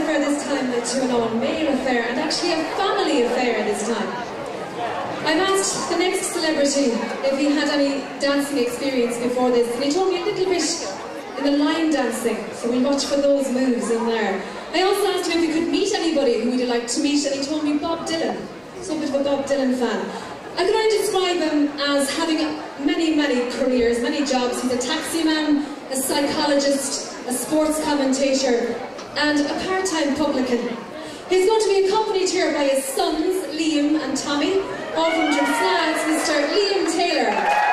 affair this time to an all-male affair, and actually a family affair this time. I've asked the next celebrity if he had any dancing experience before this, and he told me a little bit in the line dancing, so we'll watch for those moves in there. I also asked him if he could meet anybody who would he like to meet, and he told me Bob Dylan. So a bit of a Bob Dylan fan. I could only describe him as having many, many careers, many jobs. He's a taxi man, a psychologist, a sports commentator, and a part-time publican. He's going to be accompanied here by his sons, Liam and Tommy, all from Drumsnags, Mr. Liam Taylor.